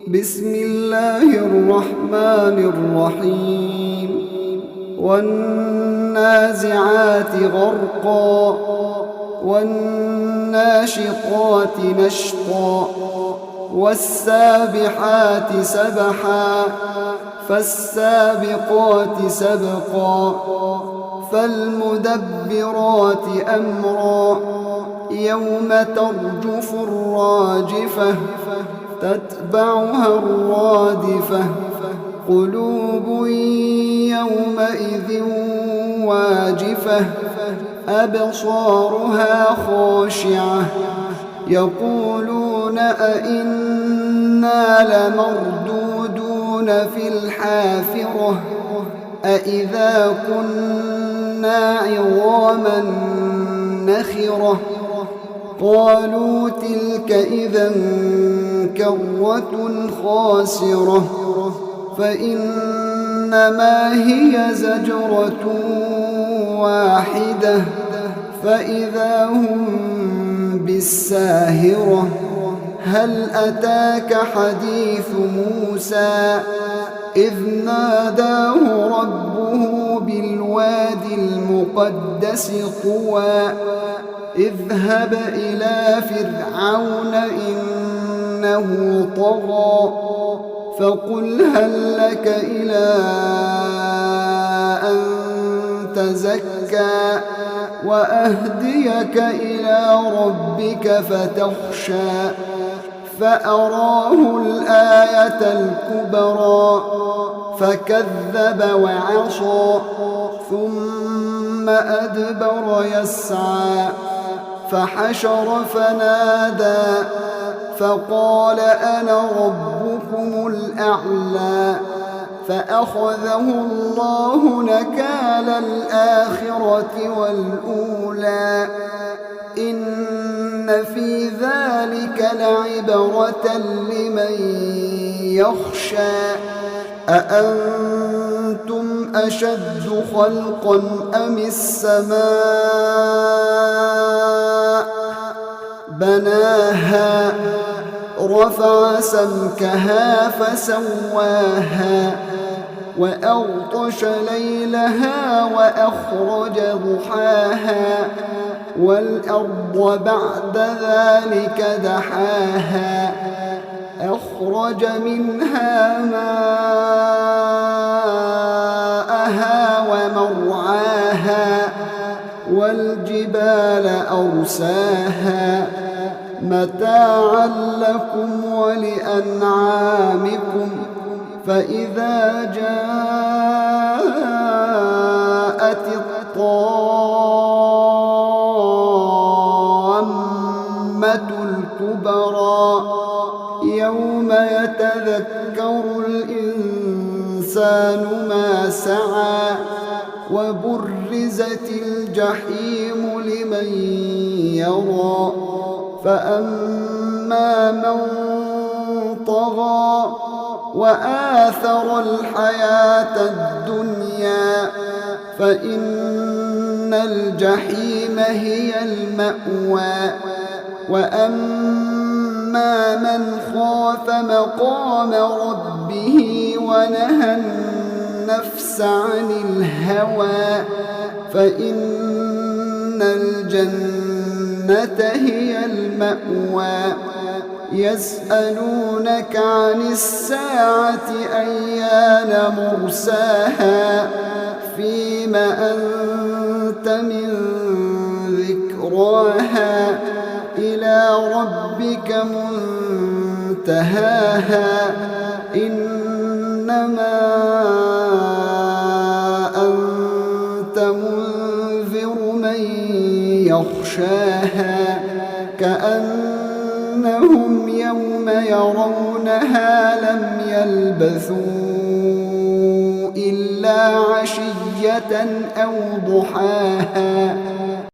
بسم الله الرحمن الرحيم والنازعات غرقا والناشطات نشطا والسابحات سبحا فالسابقات سبقا فالمدبرات أمرا يوم ترجف الراجفة تتبعها الرادفة قلوب يومئذ واجفة أبصارها خاشعة يقولون أئنا لمردودون في الحافرة أئذا كنا عظاما نخرة قالوا تلك إذا كرة خاسرة فإنما هي زجرة واحدة فإذا هم بالساهرة هل أتاك حديث موسى إذ ناداه ربه بالوادي المقدس طوى اذهب إلى فرعون إنه طغى فقل هل لك إلى أن تزكى وأهديك إلى ربك فتخشى فأراه الآية الكبرى فكذب وعصى ثم أدبر يسعى فحشر فنادى فقال أنا ربكم الأعلى فأخذه الله نكال الآخرة والأولى إن في ذلك لعبرة لمن يخشى أأنتم أشد خلقا أم السماء بناها رفع سمكها فسواها وأغطش ليلها وأخرج ضحاها والأرض بعد ذلك دحاها أخرج منها ماءها ومرعاها والجبال أرساها متاعا لكم ولأنعامكم فإذا جاءت الطامة الكبرى يوم يتذكر الإنسان ما سعى وبرزت الجحيم لمن يرى فأما من طغى وآثر الحياة الدنيا فإن الجحيم هي المأوى وأما من خاف مقام ربه ونهى النفس عن الهوى فإن الجنة هي المأوى يسألونك عن الساعة أيان مرساها فيم أنت من ذكراها إلى ربك منتهاها إنما أنت منذر من يخشاها كأنهم يوم يرونها لم يلبثوا إلا عشية أو ضحاها